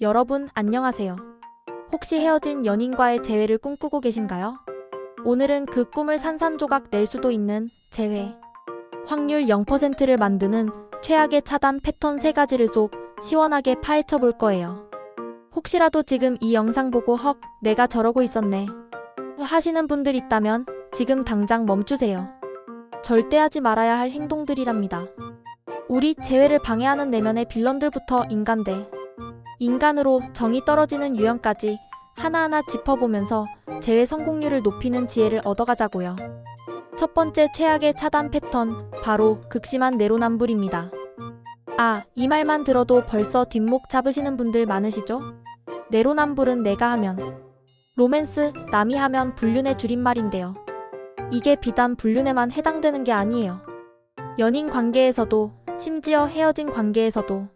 여러분 안녕하세요. 혹시 헤어진 연인과의 재회를 꿈꾸고 계신가요? 오늘은 그 꿈을 산산조각 낼 수도 있는 재회, 확률 0%를 만드는 최악의 차단 패턴 3가지를 속 시원하게 파헤쳐 볼 거예요. 혹시라도 지금 이 영상 보고 헉, 내가 저러고 있었네 하시는 분들 있다면 지금 당장 멈추세요. 절대 하지 말아야 할 행동들이랍니다. 우리 재회를 방해하는 내면의 빌런들부터 인간으로 정이 떨어지는 유형까지 하나하나 짚어보면서 재회 성공률을 높이는 지혜를 얻어가자고요. 첫 번째 최악의 차단 패턴, 바로 극심한 내로남불입니다. 이 말만 들어도 벌써 뒷목 잡으시는 분들 많으시죠? 내로남불은 내가 하면 로맨스, 남이 하면 불륜의 줄임말인데요. 이게 비단 불륜에만 해당되는 게 아니에요. 연인 관계에서도, 심지어 헤어진 관계에서도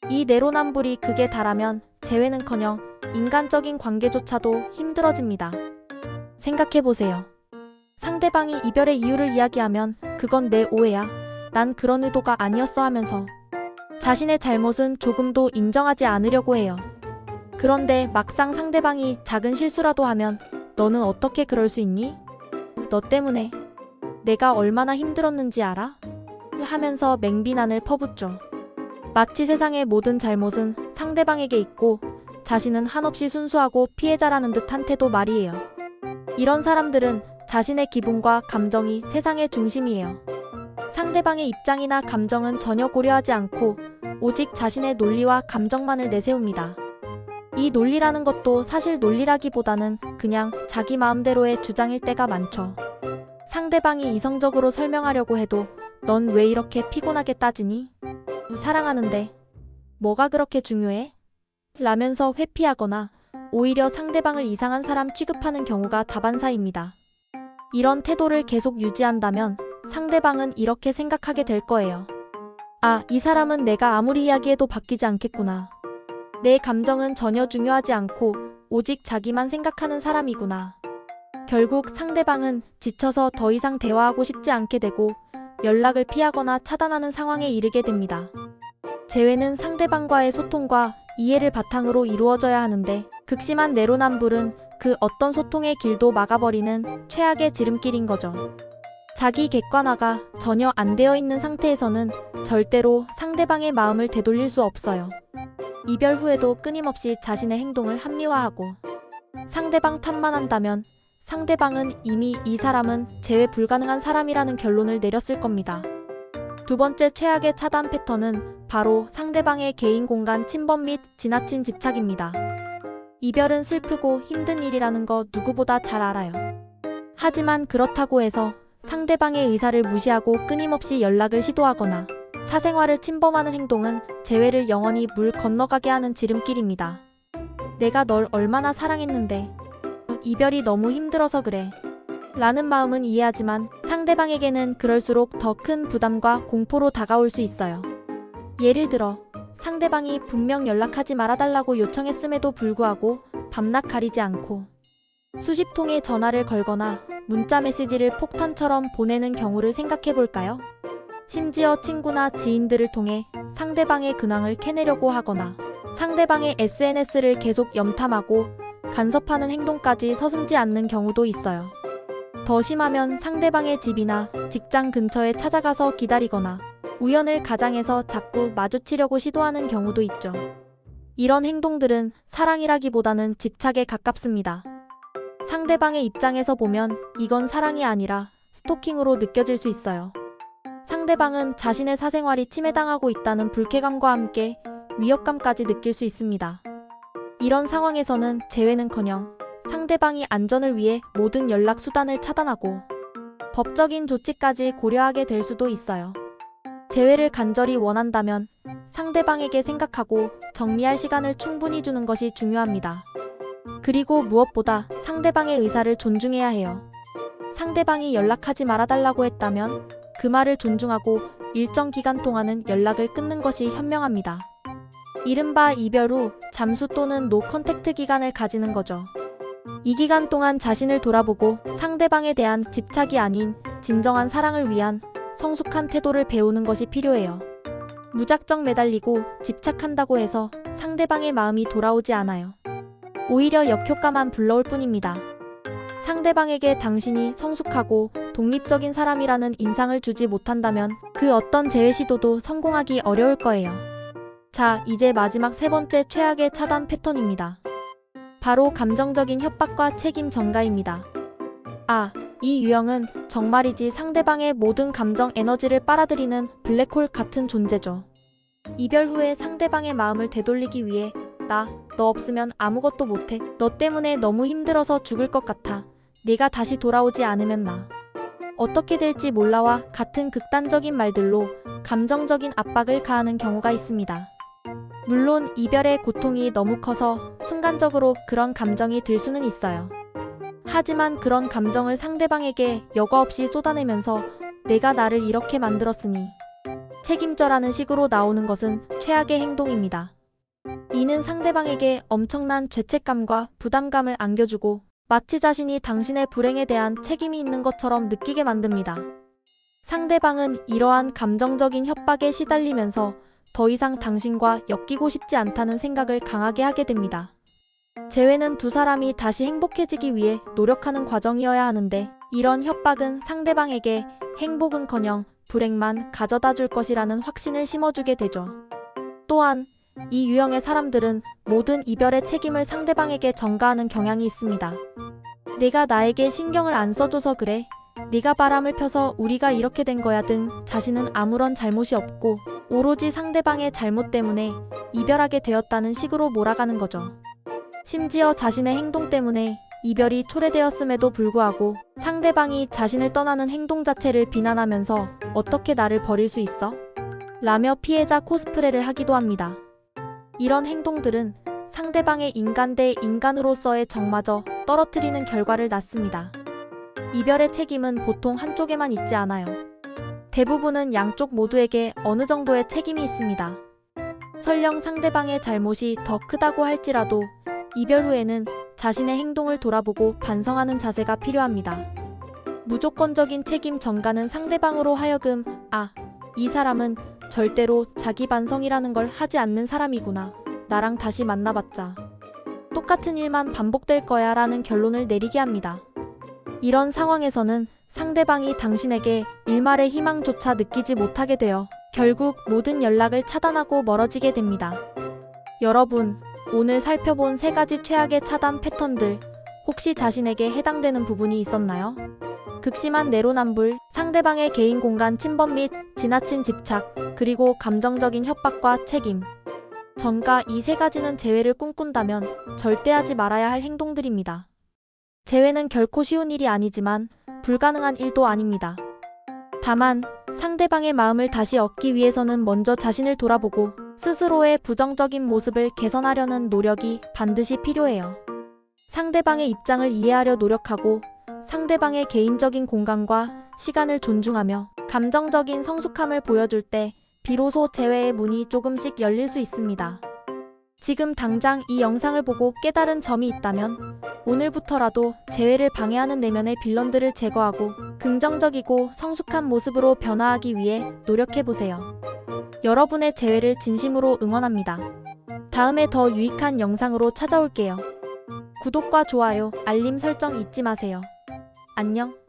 이 내로남불이 극에 달하면 재회는커녕 인간적인 관계조차도 힘들어집니다. 생각해보세요. 상대방이 이별의 이유를 이야기하면 그건 내 오해야, 난 그런 의도가 아니었어 하면서 자신의 잘못은 조금도 인정하지 않으려고 해요. 그런데 막상 상대방이 작은 실수라도 하면 너는 어떻게 그럴 수 있니? 너 때문에 내가 얼마나 힘들었는지 알아? 하면서 맹비난을 퍼붓죠. 마치 세상의 모든 잘못은 상대방에게 있고 자신은 한없이 순수하고 피해자라는 듯한 태도 말이에요. 이런 사람들은 자신의 기분과 감정이 세상의 중심이에요. 상대방의 입장이나 감정은 전혀 고려하지 않고 오직 자신의 논리와 감정만을 내세웁니다. 이 논리라는 것도 사실 논리라기보다는 그냥 자기 마음대로의 주장일 때가 많죠. 상대방이 이성적으로 설명하려고 해도 넌 왜 이렇게 피곤하게 따지니? 사랑하는데 뭐가 그렇게 중요해? 라면서 회피하거나 오히려 상대방을 이상한 사람 취급하는 경우가 다반사입니다. 이런 태도를 계속 유지한다면 상대방은 이렇게 생각하게 될 거예요. 이 사람은 내가 아무리 이야기해도 바뀌지 않겠구나. 내 감정은 전혀 중요하지 않고 오직 자기만 생각하는 사람이구나. 결국 상대방은 지쳐서 더 이상 대화하고 싶지 않게 되고 연락을 피하거나 차단하는 상황에 이르게 됩니다. 재회는 상대방과의 소통과 이해를 바탕으로 이루어져야 하는데 극심한 내로남불은 그 어떤 소통의 길도 막아버리는 최악의 지름길인 거죠. 자기 객관화가 전혀 안 되어 있는 상태에서는 절대로 상대방의 마음을 되돌릴 수 없어요. 이별 후에도 끊임없이 자신의 행동을 합리화하고 상대방 탓만 한다면 상대방은 이미 이 사람은 재회 불가능한 사람이라는 결론을 내렸을 겁니다. 두 번째 최악의 차단 패턴은 바로 상대방의 개인 공간 침범 및 지나친 집착입니다. 이별은 슬프고 힘든 일이라는 거 누구보다 잘 알아요. 하지만 그렇다고 해서 상대방의 의사를 무시하고 끊임없이 연락을 시도하거나 사생활을 침범하는 행동은 재회를 영원히 물 건너가게 하는 지름길입니다. 내가 널 얼마나 사랑했는데 이별이 너무 힘들어서 그래 라는 마음은 이해하지만 상대방에게는 그럴수록 더 큰 부담과 공포로 다가올 수 있어요. 예를 들어 상대방이 분명 연락하지 말아달라고 요청했음에도 불구하고 밤낮 가리지 않고 수십 통의 전화를 걸거나 문자 메시지를 폭탄처럼 보내는 경우를 생각해 볼까요? 심지어 친구나 지인들을 통해 상대방의 근황을 캐내려고 하거나 상대방의 SNS를 계속 염탐하고 간섭하는 행동까지 서슴지 않는 경우도 있어요. 더 심하면 상대방의 집이나 직장 근처에 찾아가서 기다리거나 우연을 가장해서 자꾸 마주치려고 시도하는 경우도 있죠. 이런 행동들은 사랑이라기보다는 집착에 가깝습니다. 상대방의 입장에서 보면 이건 사랑이 아니라 스토킹으로 느껴질 수 있어요. 상대방은 자신의 사생활이 침해당하고 있다는 불쾌감과 함께 위협감까지 느낄 수 있습니다. 이런 상황에서는 재회는커녕 상대방이 안전을 위해 모든 연락 수단을 차단하고 법적인 조치까지 고려하게 될 수도 있어요. 재회를 간절히 원한다면 상대방에게 생각하고 정리할 시간을 충분히 주는 것이 중요합니다. 그리고 무엇보다 상대방의 의사를 존중해야 해요. 상대방이 연락하지 말아달라고 했다면 그 말을 존중하고 일정 기간 동안은 연락을 끊는 것이 현명합니다. 이른바 이별 후 잠수 또는 노 컨택트 기간을 가지는 거죠. 이 기간 동안 자신을 돌아보고 상대방에 대한 집착이 아닌 진정한 사랑을 위한 성숙한 태도를 배우는 것이 필요해요. 무작정 매달리고 집착한다고 해서 상대방의 마음이 돌아오지 않아요. 오히려 역효과만 불러올 뿐입니다. 상대방에게 당신이 성숙하고 독립적인 사람이라는 인상을 주지 못한다면 그 어떤 재회 시도도 성공하기 어려울 거예요. 자, 이제 마지막 세 번째 최악의 차단 패턴입니다. 바로 감정적인 협박과 책임 전가입니다. 이 유형은 정말이지 상대방의 모든 감정 에너지를 빨아들이는 블랙홀 같은 존재죠. 이별 후에 상대방의 마음을 되돌리기 위해 너 없으면 아무것도 못해. 너 때문에 너무 힘들어서 죽을 것 같아. 네가 다시 돌아오지 않으면 어떻게 될지 몰라와 같은 극단적인 말들로 감정적인 압박을 가하는 경우가 있습니다. 물론 이별의 고통이 너무 커서 순간적으로 그런 감정이 들 수는 있어요. 하지만 그런 감정을 상대방에게 여과 없이 쏟아내면서 내가 나를 이렇게 만들었으니 책임져라는 식으로 나오는 것은 최악의 행동입니다. 이는 상대방에게 엄청난 죄책감과 부담감을 안겨주고 마치 자신이 당신의 불행에 대한 책임이 있는 것처럼 느끼게 만듭니다. 상대방은 이러한 감정적인 협박에 시달리면서 더 이상 당신과 엮이고 싶지 않다는 생각을 강하게 하게 됩니다. 재회는 두 사람이 다시 행복해지기 위해 노력하는 과정이어야 하는데 이런 협박은 상대방에게 행복은커녕 불행만 가져다 줄 것이라는 확신을 심어주게 되죠. 또한 이 유형의 사람들은 모든 이별의 책임을 상대방에게 전가하는 경향이 있습니다. 내가 나에게 신경을 안 써줘서 그래. 네가 바람을 펴서 우리가 이렇게 된 거야 등 자신은 아무런 잘못이 없고 오로지 상대방의 잘못 때문에 이별하게 되었다는 식으로 몰아가는 거죠. 심지어 자신의 행동 때문에 이별이 초래되었음에도 불구하고 상대방이 자신을 떠나는 행동 자체를 비난하면서 어떻게 나를 버릴 수 있어? 라며 피해자 코스프레를 하기도 합니다. 이런 행동들은 상대방의 인간 대 인간으로서의 정마저 떨어뜨리는 결과를 낳습니다. 이별의 책임은 보통 한쪽에만 있지 않아요. 대부분은 양쪽 모두에게 어느 정도의 책임이 있습니다. 설령 상대방의 잘못이 더 크다고 할지라도 이별 후에는 자신의 행동을 돌아보고 반성하는 자세가 필요합니다. 무조건적인 책임 전가는 상대방으로 하여금 이 사람은 절대로 자기 반성이라는 걸 하지 않는 사람이구나. 나랑 다시 만나봤자 똑같은 일만 반복될 거야 라는 결론을 내리게 합니다. 이런 상황에서는 상대방이 당신에게 일말의 희망조차 느끼지 못하게 되어 결국 모든 연락을 차단하고 멀어지게 됩니다. 여러분, 오늘 살펴본 세 가지 최악의 차단 패턴들 혹시 자신에게 해당되는 부분이 있었나요? 극심한 내로남불, 상대방의 개인 공간 침범 및 지나친 집착, 그리고 감정적인 협박과 책임 전가, 이 세 가지는 재회를 꿈꾼다면 절대 하지 말아야 할 행동들입니다. 재회는 결코 쉬운 일이 아니지만 불가능한 일도 아닙니다. 다만 상대방의 마음을 다시 얻기 위해서는 먼저 자신을 돌아보고 스스로의 부정적인 모습을 개선하려는 노력이 반드시 필요해요. 상대방의 입장을 이해하려 노력하고 상대방의 개인적인 공간과 시간을 존중하며 감정적인 성숙함을 보여줄 때 비로소 재회의 문이 조금씩 열릴 수 있습니다. 지금 당장 이 영상을 보고 깨달은 점이 있다면 오늘부터라도 재회를 방해하는 내면의 빌런들을 제거하고 긍정적이고 성숙한 모습으로 변화하기 위해 노력해보세요. 여러분의 재회를 진심으로 응원합니다. 다음에 더 유익한 영상으로 찾아올게요. 구독과 좋아요, 알림 설정 잊지 마세요. 안녕.